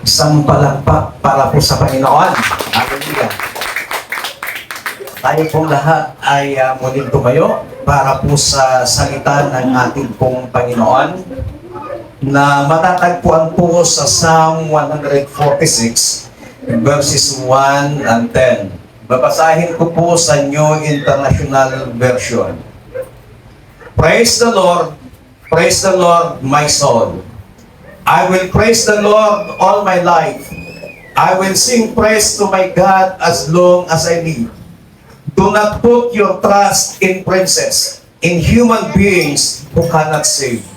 Isang palakpak para po sa Panginoon. Hallelujah. Tayo pong lahat ay muling tumayo para po sa salita ng ating pong Panginoon na matatagpuan po sa Psalm 146 verses 1 and 10. Babasahin ko po sa New International Version. Praise the Lord, my soul. I will praise the Lord all my life. I will sing praise to my God as long as I live. Do not put your trust in princes, in human beings who cannot save.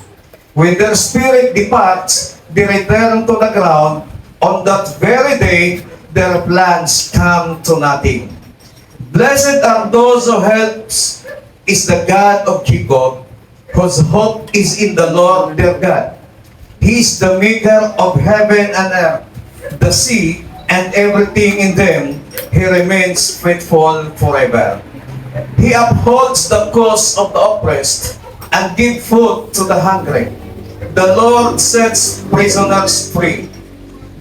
When their spirit departs, they return to the ground. On that very day, their plans come to nothing. Blessed are those who helps is the God of Jacob, whose hope is in the Lord their God. He is the maker of heaven and earth, the sea, and everything in them. He remains faithful forever. He upholds the cause of the oppressed and gives food to the hungry. The Lord sets prisoners free.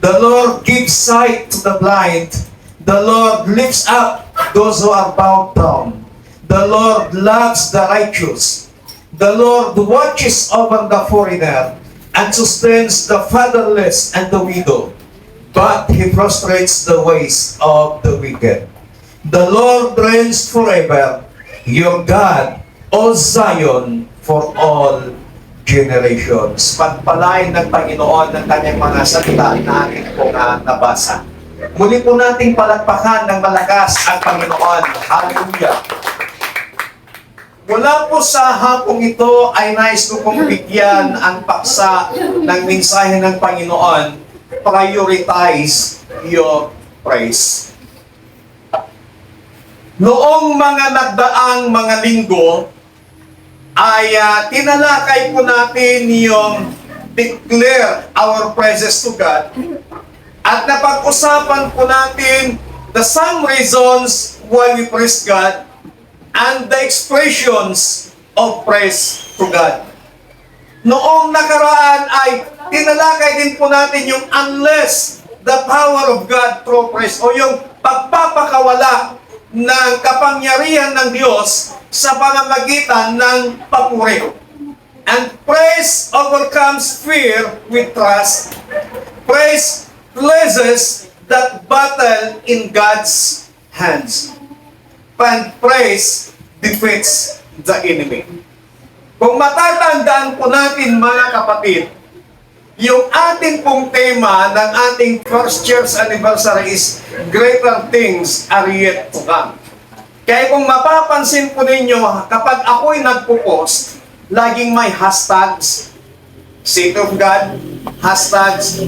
The Lord gives sight to the blind. The Lord lifts up those who are bowed down. The Lord loves the righteous. The Lord watches over the foreigner and sustains the fatherless and the widow, but He frustrates the ways of the wicked. The Lord reigns forever, your God, O Zion, for all generations. Pagpalain ng Panginoon ng kanyang mga salita na ating pong nabasa. Muli po nating palakpakan ng malakas ang Panginoon. Hallelujah! Mula po sa hapong ito ay nais ko pong bigyan ang paksa ng mensahe ng Panginoon, prioritize your praise. Noong mga nagdaang mga linggo, ay tinalakay po natin yung declare our praises to God at napag-usapan po natin the some reasons why we praise God and the expressions of praise to God. Noong nakaraan ay tinalakay din po natin yung unless the power of God through praise o yung pagpapakawala ng kapangyarihan ng Diyos sa pamamagitan ng papuri. And praise overcomes fear with trust. Praise places that battle in God's hands. And praise defeats the enemy. Kung matatandaan po natin mga kapatid, yung ating pong tema ng ating first church anniversary is greater things are yet to come. Kaya kung mapapansin po ninyo, kapag ako'y nagpo-post, laging may hashtags, City of God, hashtags,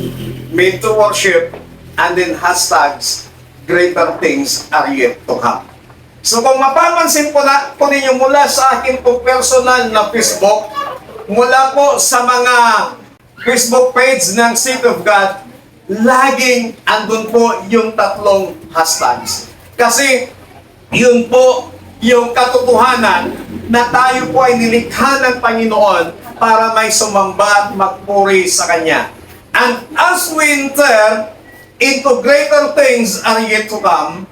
Made to Worship, and then hashtags, greater things are yet to come. So kung mapapansin po ninyo mula sa akin po personal na Facebook, mula po sa mga Facebook page ng City of God, laging andun po yung tatlong hashtags. Kasi yun po yung katotohanan na tayo po ay nilikha ng Panginoon para may sumamba at magpuri sa Kanya. And as we enter into greater things are yet to come,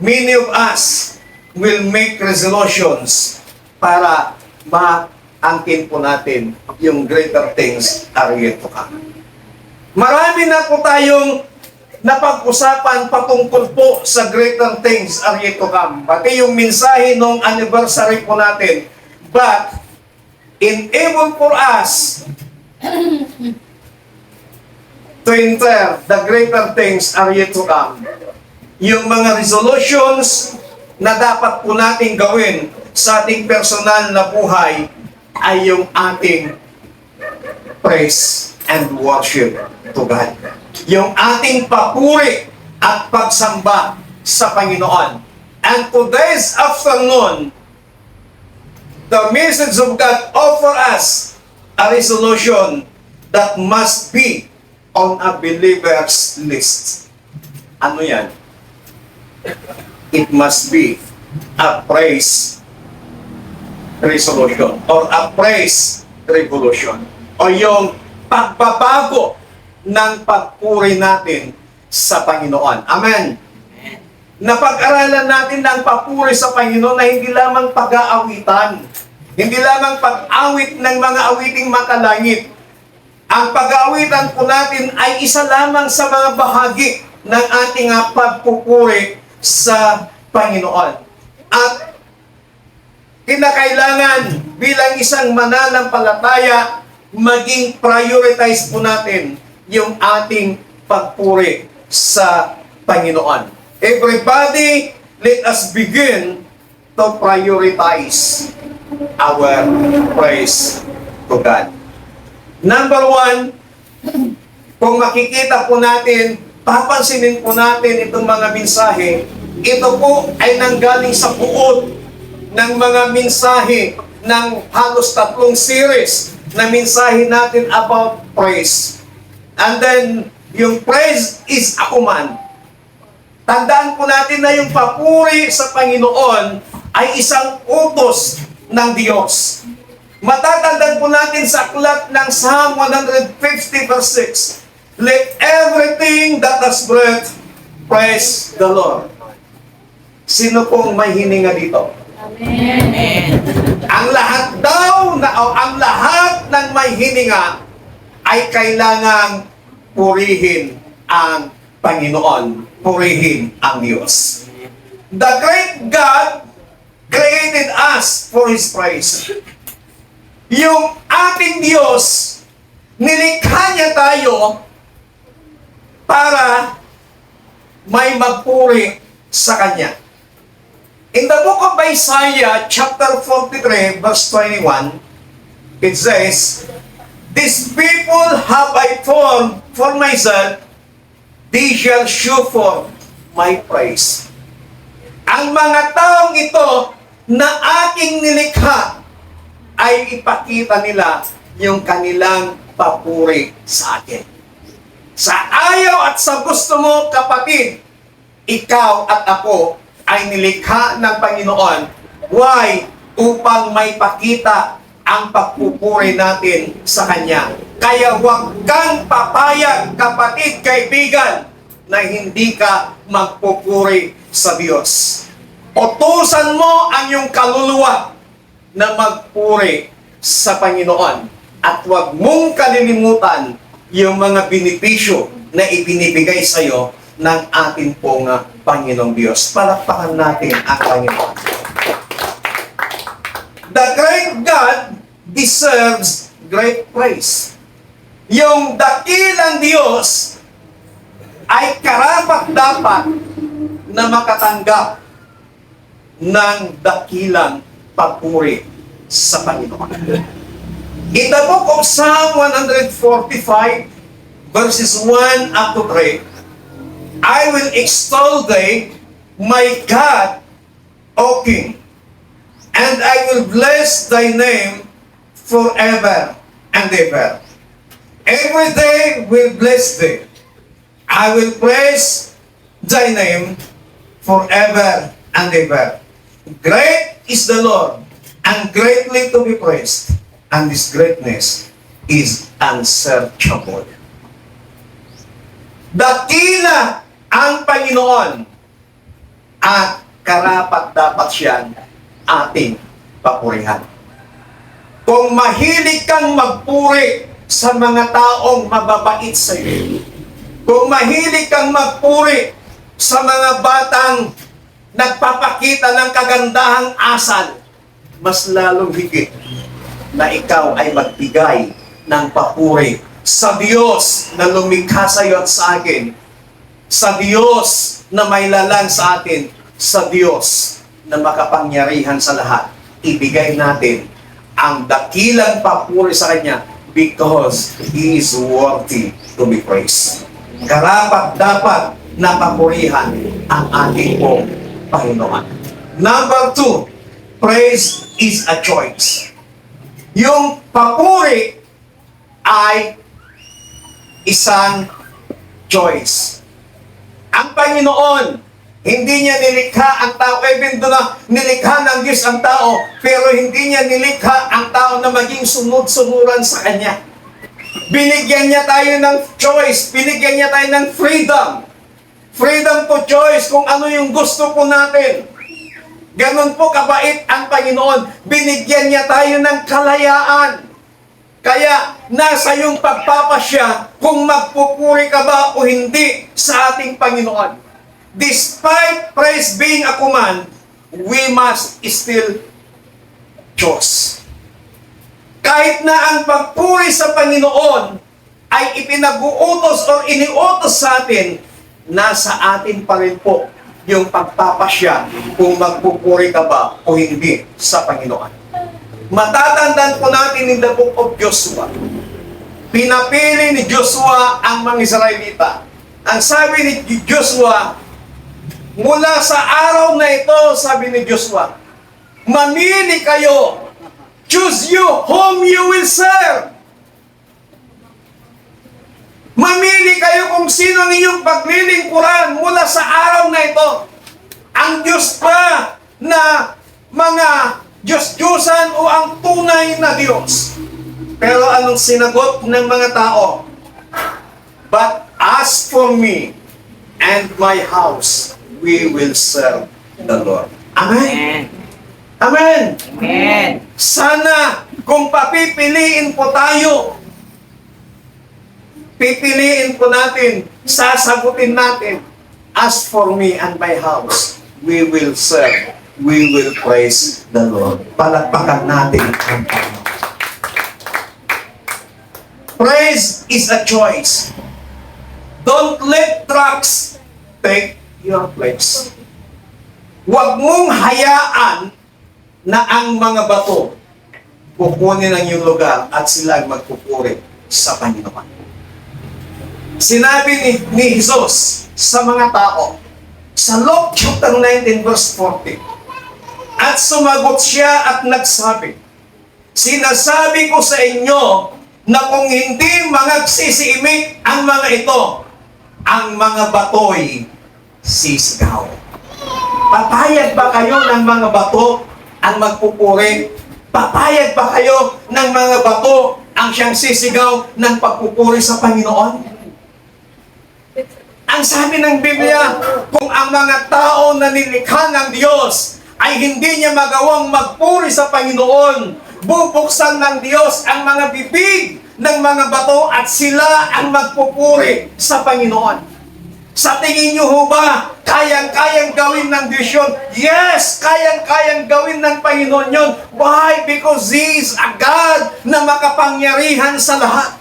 many of us will make resolutions para maangkin po natin yung greater things are yet to come. Marami na po tayong napag-usapan patungkol po sa greater things are yet to come. Pati yung mensahe nung anniversary po natin. But, enable for us to enter the greater things are yet to come. Yung mga resolutions na dapat po natin gawin sa ating personal na buhay ay yung ating praise and worship to God. Yung ating papuri at pagsamba sa Panginoon. And today's afternoon, the message of God offer us a resolution that must be on a believer's list. Ano yan? It must be a praise resolution or a praise revolution o yung pagbabago ng pagpuri natin sa Panginoon. Amen. Napag-aralan natin ng papuri sa Panginoon na hindi lamang pag-aawitan, hindi lamang pag-awit ng mga awiting makalangit. Ang pag-aawitan po natin ay isa lamang sa mga bahagi ng ating pagpupuri sa Panginoon. At kinakailangan bilang isang mananampalataya, maging prioritize po natin yung ating pagpuri sa Panginoon. Everybody, let us begin to prioritize our praise to God. Number one, kung makikita po natin, papansinin po natin itong mga mensahe, ito po ay nanggaling sa buod ng mga mensahe ng halos 3 series na mensahe natin about praise. And then, yung praise is a command. Tandaan po natin na yung papuri sa Panginoon ay isang utos ng Diyos. Matatandaan po natin sa aklat ng Psalm 150 verse 6, let everything that has breath praise the Lord. Sino pong may hininga dito? Amen. Ang lahat daw, ang lahat ng may hininga ay kailangang purihin ang Panginoon, purihin ang Diyos. The great God created us for His praise. Yung ating Diyos, nilikha niya tayo para may magpuri sa Kanya. In the book of Isaiah, chapter 43, verse 21, it says, these people have I formed for myself, they shall show forth my praise. Ang mga taong ito na aking nilikha ay ipakita nila yung kanilang papuri sa akin. Sa ayaw at sa gusto mo, kapatid, ikaw at ako ay nilikha ng Panginoon. Why? Upang may pakita ang pagpupuri natin sa Kanya. Kaya huwag kang papayag, kapatid, kaibigan, na hindi ka magpupuri sa Diyos. Utusan mo ang iyong kaluluwa na magpuri sa Panginoon. At huwag mong kalilimutan yung mga benepisyo na ibinibigay sa iyo ng ating pong Panginoong Diyos. Palakpakan natin ang Panginoon. The great God deserves great praise. Yung dakilang Diyos ay karapat-dapat na makatanggap ng dakilang papuri sa Panginoon. In the book of Psalm 145, verses 1 up to 3, I will extol thee, my God, O King, and I will bless thy name forever and ever. Every day will bless thee. I will praise thy name forever and ever. Great is the Lord, and greatly to be praised, and His greatness is unsearchable. Dakila ang Panginoon, at karapat-dapat siyang ating papurihan. Kung mahilig kang magpuri sa mga taong mababait sa iyo, kung mahilig kang magpuri sa mga batang nagpapakita ng kagandahang asal, mas lalong higit na ikaw ay magbigay ng papuri sa Diyos na lumikha sa iyo at sa akin, sa Diyos na may lalang sa atin, sa Diyos na makapangyarihan sa lahat. Ibigay natin ang dakilang papuri sa Kanya because He is worthy to be praised. Karapat-dapat na papurihan ang ating pong Panginoon. Number 2, praise is a choice. Yung papuri ay isang choice. Ang Panginoon, hindi niya nilikha ang tao, even doon na nilikha ng Diyos ang tao, pero hindi niya nilikha ang tao na maging sunod-sunuran sa Kanya. Binigyan niya tayo ng choice. Binigyan niya tayo ng freedom. Freedom to choice kung ano yung gusto po natin. Ganon po kabait ang Panginoon. Binigyan niya tayo ng kalayaan. Kaya nasa iyong pagpapasya kung magpupuri ka ba o hindi sa ating Panginoon. Despite praise being a command, we must still choose. Kahit na ang pagpuri sa Panginoon ay ipinag-uutos o iniutos sa atin, nasa atin pa rin po yung pagpapasya kung magpupuri ka ba o hindi sa Panginoon. Matatandaan po natin in the book of Joshua. Pinapili ni Joshua ang mga Israelita. Ang sabi ni Joshua, mula sa araw na ito, sabi ni Joshua, mamili kayo. Choose you whom you will serve. Mamili kayo kung sino ninyong paglilingkuran mula sa araw na ito. Ang Diyos pa na mga Diyos-Diyosan o ang tunay na Diyos. Pero anong sinagot ng mga tao? But as for me and my house, we will serve the Lord. Amen. Amen. Amen. Sana kung papipiliin po tayo, pipiliin po natin, sasagutin natin, as for me and my house, we will serve, we will praise the Lord. Palakpakan natin ang Panginoon. Praise is a choice. Don't let trucks take your place. Huwag mong hayaan na ang mga bato kukunin ang iyong lugar at sila ang magpupuri sa Panginoon. Sinabi ni Jesus sa mga tao sa Luke chapter 19 verse 40, at sumagot siya at nagsabi, sinasabi ko sa inyo na kung hindi magsisiimik ang mga ito, ang mga bato'y sisigaw. Papayag ba kayo ng mga bato ang magpupuri? Papayag ba kayo ng mga bato ang siyang sisigaw ng pagpupuri sa Panginoon? Ang sabi ng Biblia, kung ang mga tao na nilikha ng Diyos ay hindi niya magawang magpuri sa Panginoon, bubuksan ng Diyos ang mga bibig ng mga bato at sila ang magpupuri sa Panginoon. Sa tingin niyo ho ba, kayang-kayang gawin ng Diyos yun? Yes, kayang-kayang gawin ng Panginoon yun. Why? Because He is a God na makapangyarihan sa lahat.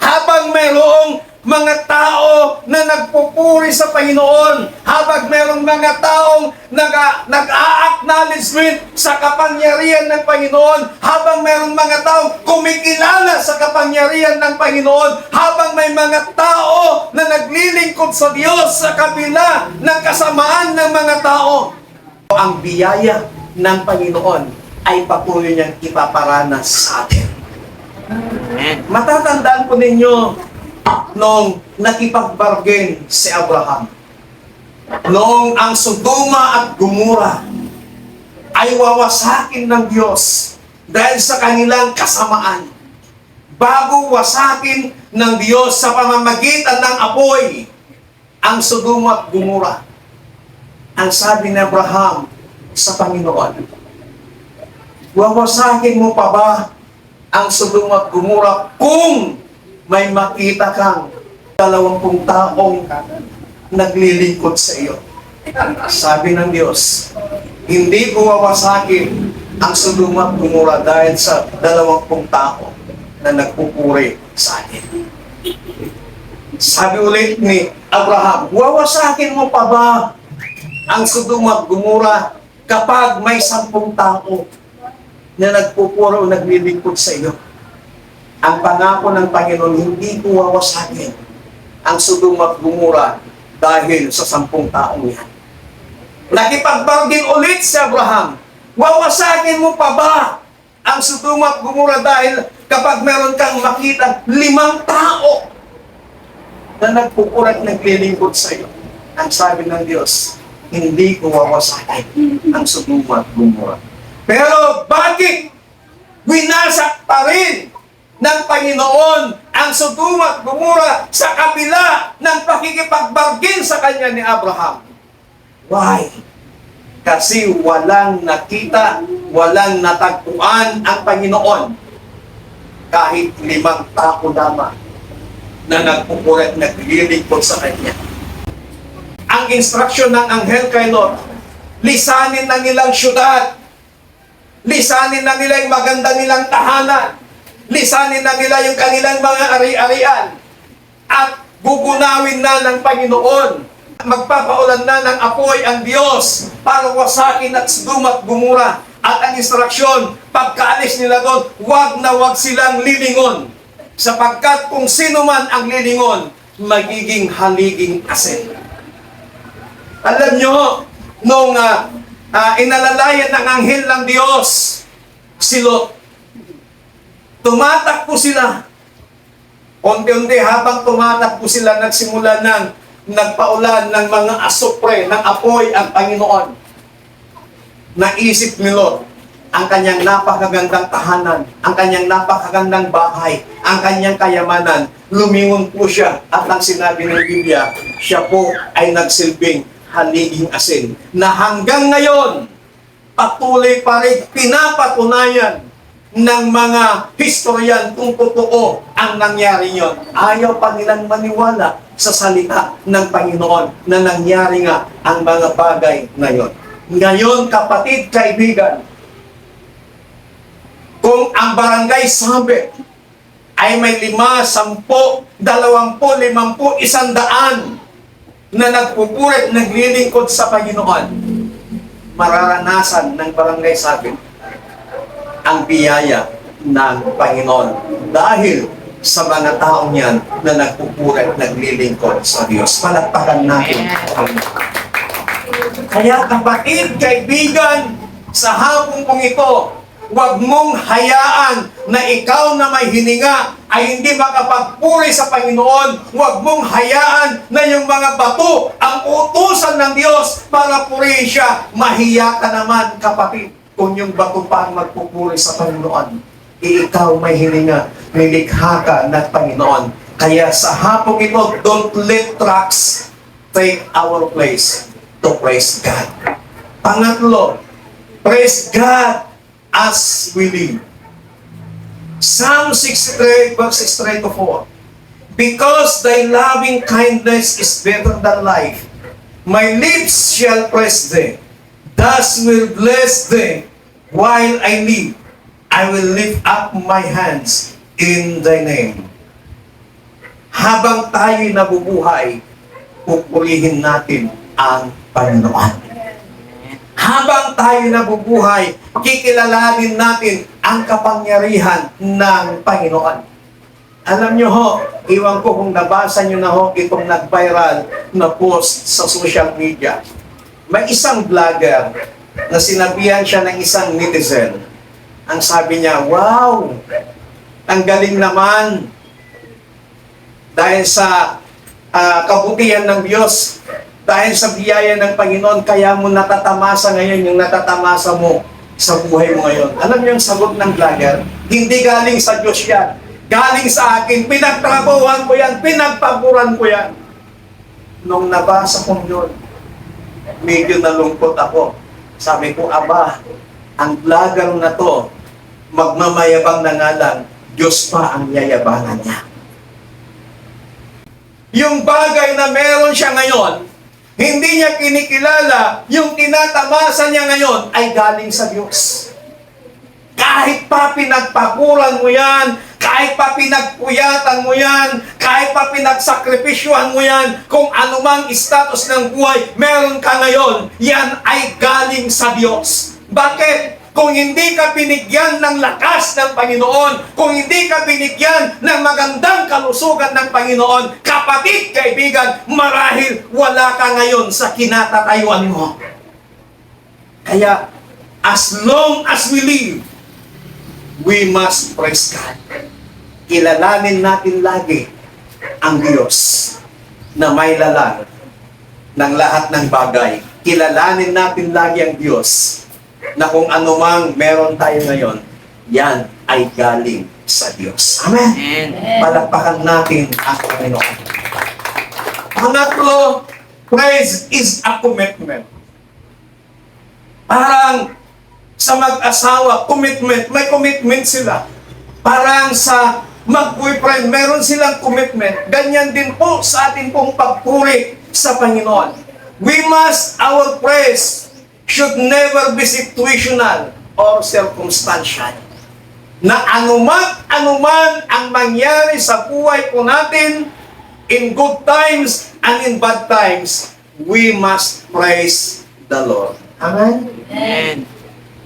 Habang mayroong mga tao na nagpupuri sa Panginoon, habang mayroong mga taong nag-a-acknowledgement sa kapangyarihan ng Panginoon, habang mayroong mga taong kumikilala sa kapangyarihan ng Panginoon, habang may mga tao na naglilingkod sa Diyos sa kabila ng kasamaan ng mga tao, ang biyaya ng Panginoon ay patuloy niyang ipaparanas sa atin. Matatandaan po ninyo nung nakipag-bargain si Abraham, noong ang Sodoma at Gomora ay wawasakin ng Diyos dahil sa kanilang kasamaan. Bago wasakin ng Diyos sa pamamagitan ng apoy ang Sodoma at Gomora, ang sabi ni Abraham sa Panginoon, wawasakin mo pa ba ang Sodoma at Gomora kung may makita kang 20 taong naglilingkod sa iyo? Sabi ng Diyos, hindi ko wawasakin ang Sodoma at Gomora dahil sa 20 tao na nagpupuri sa akin. Sabi ulit ni Abraham, wawasakin mo pa ba ang Sodoma at Gomora kapag may 10 tao na nagpupuri o naglilingkod sa iyo? Ang pangako ng Panginoon, hindi ko wawasakin ang Sodoma at Gomora dahil sa 10 taong yan. Nakipagbargain ulit si Abraham, wawasakin mo pa ba ang Sodoma at Gomora dahil kapag meron kang makita 5 tao na nagpupuri at naglilingkod sa iyo? Ang sabi ng Diyos, hindi ko wawasakin ang Sodoma at Gomora. Pero bakit winasak pa rin ng Panginoon ang Sodoma at Gomora sa kabila ng pakikipagbargain sa kanya ni Abraham. Why? Kasi walang nakita, walang natagpuan ang Panginoon. Kahit 5 tao lamang na nagpupuri at naglilingkod sa kanya. Ang instruction ng anghel kay Lot, lisanin na nilang syudad, lisanin na nila yung maganda nilang tahanan, lisanin na nila yung kanilang mga ari-arian, at gugunawin na ng Panginoon. Magpapaulan na ng apoy ang Diyos para wasakin at Sodoma at Gomora. At ang instruksyon, pagkaalis nila doon, wag na wag silang lilingon. Sapagkat kung sino man ang lilingon, magiging haliging asin. Alam nyo, nung inalalayan ng anghel ng Diyos, si Lot, tumatakbo sila. Unti-unti habang tumatakbo sila, nagsimula ng nagpaulan ng mga asupre, ng apoy ang Panginoon. Naisip ni Lot, ang kanyang napakagandang tahanan, ang kanyang napakagandang bahay, ang kanyang kayamanan, lumingon po siya at ang sinabi ng Biblia, siya po ay nagsilbing haliging asin na hanggang ngayon patuloy pa rin pinapatunayan ng mga historian kung totoo ang nangyari yon. Ayaw pa nilang maniwala sa salita ng Panginoon na nangyari nga ang mga bagay na yon. Ngayon, kapatid, kaibigan, kung ang barangay Sabet ay may 5, 10, 20, 50, 100 na nagpupurit, naglilingkod sa Panginoon, mararanasan ng barangay Sabet ang biyaya ng Panginoon dahil sa mga taong yan na nagpupurit, naglilingkod sa Diyos. Palakpakan natin. Kaya kapatid, kaibigan, sa hapong pong ito, huwag mong hayaan na ikaw na may hininga ay hindi makapagpuri sa Panginoon. Huwag mong hayaan na yung mga bato ang utusan ng Diyos para purihin siya. Mahiya ka naman, kapatid, kung yung bato pa ang magpupuri sa Panginoon. Ikaw may hininga, nilikha ka ng Panginoon. Kaya sa hapong ito, don't let trucks take our place to praise God. Pangatlo, praise God as we live. Psalm 63, verses 3 to 4. Because thy loving kindness is better than life, my lips shall praise thee. Thus will bless thee while I live. I will lift up my hands in thy name. Habang tayo'y nabubuhay, pupurihin natin ang Panginoon. Habang tayo nabubuhay, kikilalanin natin ang kapangyarihan ng Panginoon. Alam nyo ho, iwan ko kung nabasa nyo na ho itong nag-viral na post sa social media. May isang vlogger na sinabihan siya ng isang netizen. Ang sabi niya, wow, ang galing naman dahil sa kabutihan ng Diyos. Dahil sa biyaya ng Panginoon, kaya mo natatamasa ngayon yung natatamasa mo sa buhay mo ngayon. Alam niyo yung sagot ng vlogger? Hindi galing sa Diyos yan. Galing sa akin. Pinagtrabahuan ko yan. Pinagpaguran ko yan. Nung nabasa ko yun, medyo nalungkot ako. Sabi ko, aba, ang vlogger na to, magmamayabang na nga lang, Diyos pa ang yayabangan niya. Yung bagay na meron siya ngayon, hindi niya kinikilala, yung tinatamasa niya ngayon ay galing sa Diyos. Kahit pa pinagpaguran mo yan, kahit pa pinagpuyatan mo yan, kahit pa pinagsakripisyuhan mo yan, kung anumang status ng buhay meron ka ngayon, yan ay galing sa Diyos. Bakit? Kung hindi ka binigyan ng lakas ng Panginoon, kung hindi ka binigyan ng magandang kalusugan ng Panginoon, kapatid, kaibigan, marahil wala ka ngayon sa kinatatayuan mo. Kaya, as long as we live, we must praise God. Kilalanin natin lagi ang Diyos na may lalang ng lahat ng bagay. Kilalanin natin lagi ang Diyos na kung anumang meron tayo ngayon, yan ay galing sa Diyos. Amen. Amen. Palakpakan natin ang Panginoon. Pangatlo, praise is a commitment. Parang sa mag-asawa, commitment, may commitment sila. Parang sa mag-boyfriend, meron silang commitment. Ganyan din po sa ating pong pagpuri sa Panginoon. Our praise should never be situational or circumstantial. Na anuman ang mangyari sa buhay po natin, in good times and in bad times, we must praise the Lord. Amen? Amen.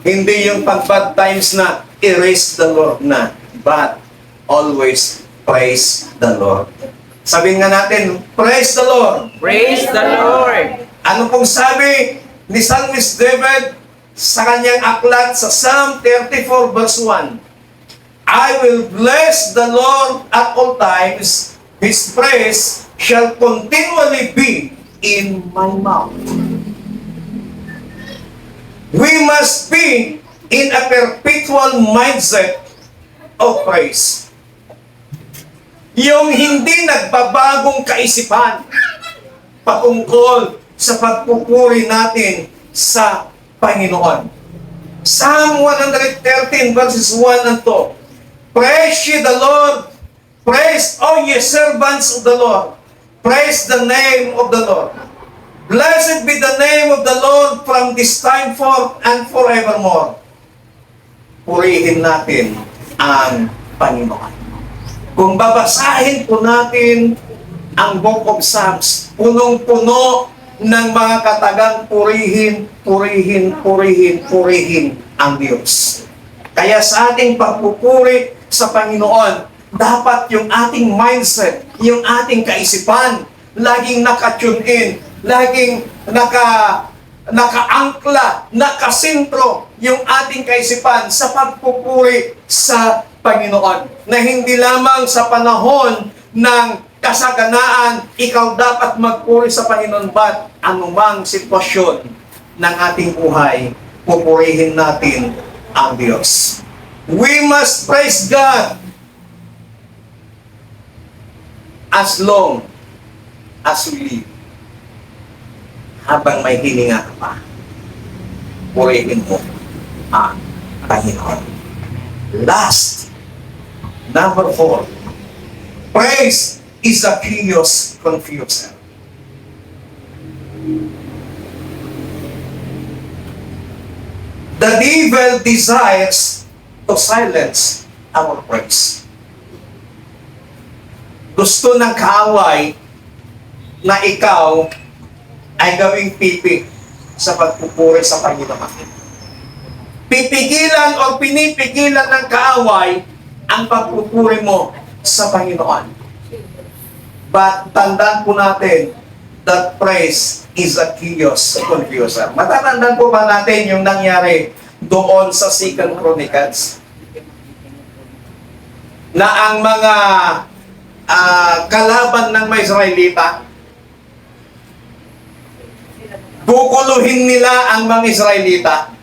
Hindi yung pag bad times na erase the Lord na, but always praise the Lord. Sabihin nga natin, praise the Lord. Praise the Lord. Ano pong sabi ni Psalmist David sa kanyang aklat sa Psalm 34 verse 1? I will bless the Lord at all times. His praise shall continually be in my mouth. We must be in a perpetual mindset of praise. Yung hindi nagbabagong kaisipan patungkol sa pagpupuri natin sa Panginoon. Psalm 113 verses 1 and 2. Praise ye the Lord. Praise all ye servants of the Lord. Praise the name of the Lord. Blessed be the name of the Lord from this time forth and forevermore. Purihin natin ang Panginoon. Kung babasahin po natin ang Book of Psalms, punong-puno ng mga katagang purihin, purihin, purihin, purihin ang Diyos. Kaya sa ating pagpupuri sa Panginoon, dapat yung ating mindset, yung ating kaisipan, laging naka-tune in, laging nakaangkla, nakasintro yung ating kaisipan sa pagpupuri sa Panginoon. Na hindi lamang sa panahon ng kasaganaan, ikaw dapat magpuri sa Panginoon, but anumang sitwasyon ng ating buhay, pupurihin natin ang Diyos. We must praise God as long as we live. Habang may hininga ka pa, purihin mo ang Panginoon. Last, number 4, praise is a chaos confuser. The devil desires to silence our praise. Gusto ng kaaway na ikaw ay gawing pipi sa pagpupuri sa Panginoon. Pipigilan o pinipigilan ng kaaway ang pagpupuri mo sa Panginoon. But tandaan po natin that praise is a chaos confuser. Matatandaan po ba natin yung nangyari doon sa 2 Chronicles? Na ang mga kalaban ng mga Israelita, guguluhin nila ang mga Israelita.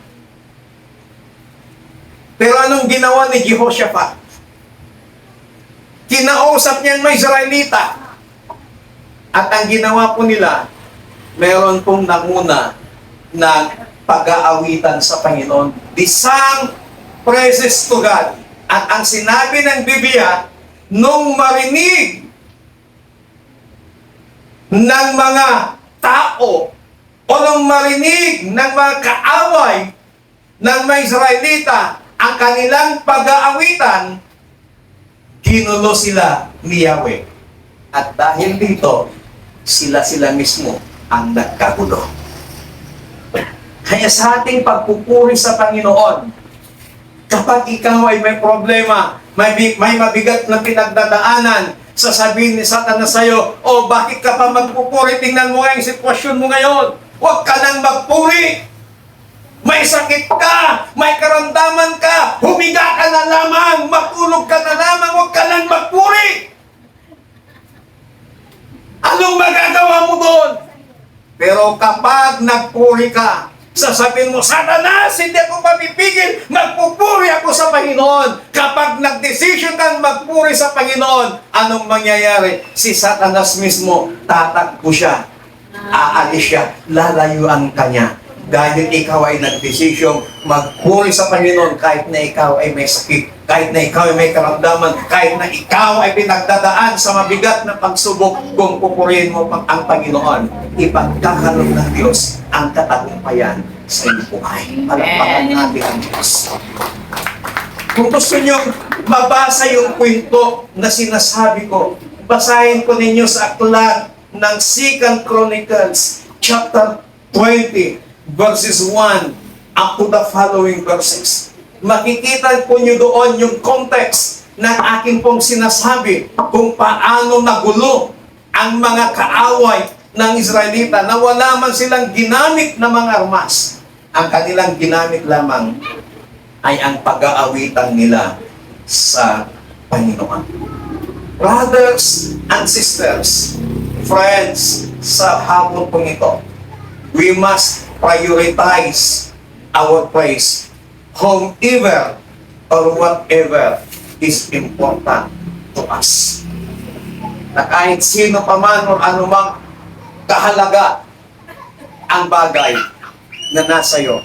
Pero anong ginawa ni Jehoshaphat? Kinausap niya ang mga Israelita. At ang ginawa po nila, meron pong nanguna ng pag-aawitan sa Panginoon. The song praises to God. At ang sinabi ng Biblia, nung marinig ng mga tao o nung marinig ng mga kaaway ng mga Israelita ang kanilang pag-aawitan, ginulo sila ni Yahweh. At dahil dito, sila mismo ang nagkagulo. Kaya sa ating pagpupuri sa Panginoon, kapag ikaw ay may problema, may mabigat na pinagdadaanan, sasabihin ni Satanas sa'yo, oh, bakit ka pa magpupuri? Tingnan mo nga yung sitwasyon mo ngayon. Huwag ka nang magpuri. May sakit ka, may karamdaman ka, humiga ka na lamang, matulog ka na lamang, huwag ka nang magpuri. Anong magagawa mo doon? Pero kapag nagpuri ka, Sasabihin mo, Satanas, hindi ako mapipigil, magpupuri ako sa Panginoon. Kapag nagdesisyon kang magpuri sa Panginoon, anong mangyayari? Si Satanas mismo, tatakbo siya, aalis siya, lalayuan ka niya. Dahil ikaw ay nagdesisyong magpuri sa Panginoon kahit na ikaw ay may sakit, kahit na ikaw ay may karamdaman, kahit na ikaw ay pinagdadaan sa mabigat na pagsubok, kung pupurihin mo ang Panginoon, ipagkakaroon ng Diyos ang katagumpayan sa iyong buhay. Palakpakan natin ang Diyos. Kung gusto nyo mabasa yung kwento na sinasabi ko, basahin ko ninyo sa aklat ng 2 Chronicles chapter 20 verses 1 up to the following verses. Makikita po nyo doon yung context ng aking pong sinasabi kung paano nagulo ang mga kaaway ng Israelita na wala man silang ginamit na mga armas. Ang kanilang ginamit lamang ay ang pag-aawitan nila sa Panginoon. Brothers and sisters, friends, sa hapon pong ito, we must prioritize our praise whomever or whatever is important to us. Na kahit sino pa man o anumang kahalaga ang bagay na nasa iyo,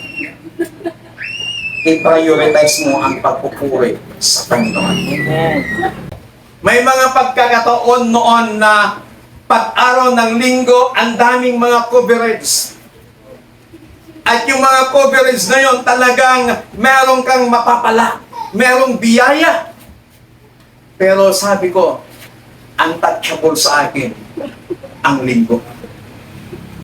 i-prioritize mo ang pagpupuri sa Panginoon. May mga pagkakataon noon na pag-araw ng linggo, ang daming mga coverage. At yung mga coverage na yon, talagang meron kang mapapala, merong biyaya. Pero sabi ko, untouchable sa akin ang linggo.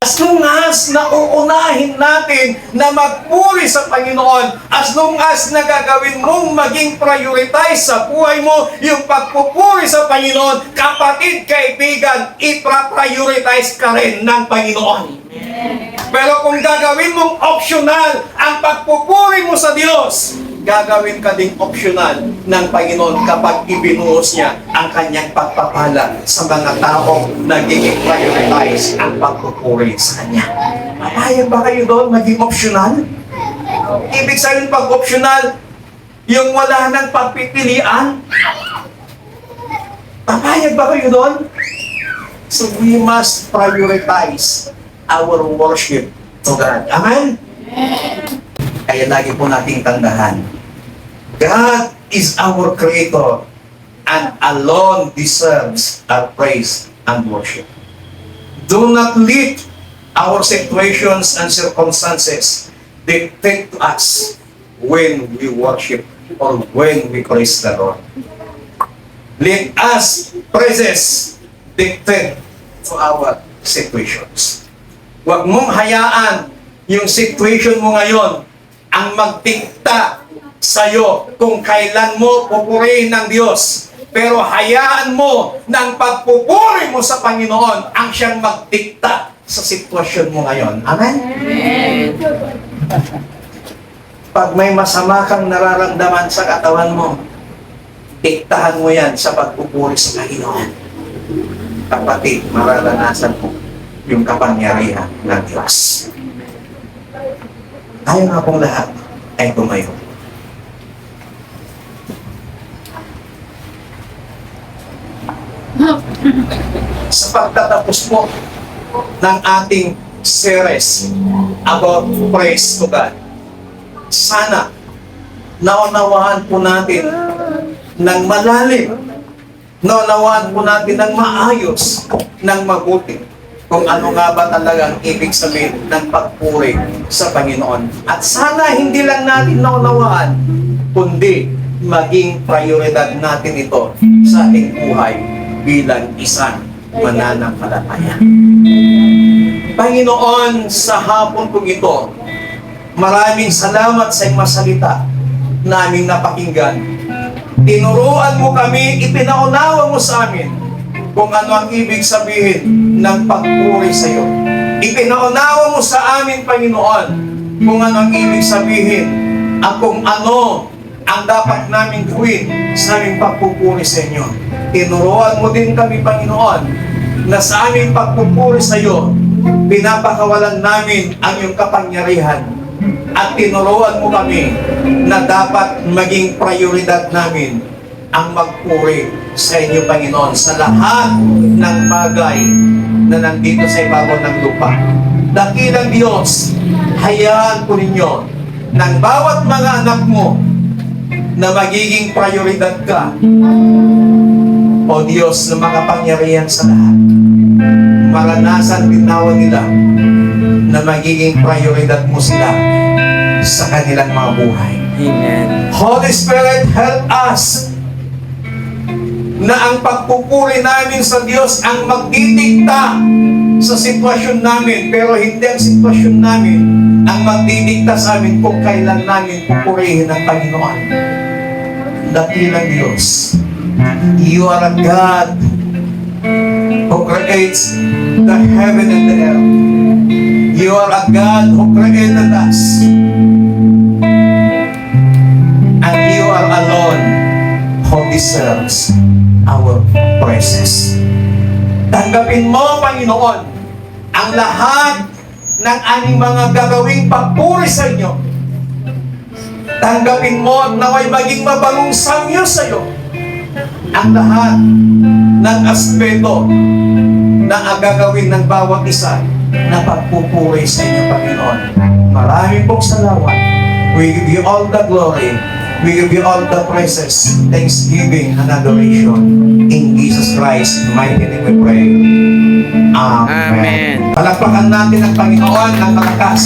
As long as nauunahin natin na magpuri sa Panginoon, as long as nagagawin mong maging prioritize sa buhay mo yung pagpupuri sa Panginoon, kapatid, kaibigan, ipra-prioritize ka rin ng Panginoon. Pero kung gagawin mong optional ang pagpupuri mo sa Diyos, gagawin ka ding optional ng Panginoon kapag ibinuhos niya ang kanyang pagpapala sa mga taong nagiging prioritize ang pagpupuri sa Kanya. Papayag ba kayo doon maging optional? Ibig sabihin pag optional, yung wala nang pagpipilian? Papayag ba kayo doon? So we must prioritize our worship to God. Amen? Kaya lagi po nating tandaan, God is our Creator and alone deserves our praise and worship. Do not let our situations and circumstances dictate to us when we worship or when we praise the Lord. Let us praises dictate to our situations. Huwag mong hayaan yung situation mo ngayon ang magdikta sa'yo kung kailan mo pupurihin ng Diyos. Pero hayaan mo ng pagpupuri mo sa Panginoon ang siyang magdikta sa sitwasyon mo ngayon. Amen? Amen. Pag may masama kang nararamdaman sa katawan mo, diktahan mo yan sa pagpupuri sa Panginoon. Kapatid, mararanasan mo yung kapangyarihan ng Diyos. Tayo nga pong lahat ay tumayo. Sa pagtatapos po ng ating series about praise to God, sana naunawaan po natin ng malalim, naunawaan po natin ng maayos, ng mabuti, kung ano nga ba talagang ibig sabihin ng pagpuri sa Panginoon. At sana hindi lang natin naunawaan, kundi maging prioridad natin ito sa ating buhay bilang isang mananampalataya. Panginoon, sa hapon kong ito, maraming salamat sa iyong masalita na aming napakinggan. Tinuruan mo kami, ipinaunawa mo sa amin kung ano ang ibig sabihin ng pagpuri sa iyo. Ipinaunawa mo sa amin, Panginoon, kung ano ang ibig sabihin at kung ano ang dapat namin gawin sa aming pagpupuri sa inyo. Tinuruan mo din kami, Panginoon, na sa aming pagpupuri sa iyo, pinapakawalan namin ang iyong kapangyarihan at tinuruan mo kami na dapat maging prioridad namin ang magpuri sa inyo, Panginoon, sa lahat ng bagay na nandito sa ibabaw ng lupa. Dakilang Diyos, hayaan po ninyo ng bawat mga anak mo na magiging prioridad ka, O Diyos na makapangyarihan sa lahat. Maranasan din nawa nila na magiging prioridad mo sila sa kanilang mga buhay. Amen. Holy Spirit, help us na ang pagpupuri namin sa Diyos ang magdidikta sa sitwasyon namin, pero hindi ang sitwasyon namin ang magdidikta sa amin kung kailan namin pupurihin ang Panginoon. Dakilang Diyos, You are a God who creates the heaven and the earth. You are a God who created us. And You are alone who deserves our praises. Tanggapin mo, Panginoon, ang lahat ng aming mga gagawing pagpuri sa inyo. Tanggapin mo at naway maging mabalong samyo sa iyo ang lahat ng aspeto na gagawin ng bawat isa na pagpupuri sa inyo, Panginoon. Maraming pong salamat. We give You all the glory. We give You all the praises, thanksgiving, and adoration. In Jesus Christ's mighty name we pray. Amen. Amen. Palakpakan natin ang Panginoon ng malakas.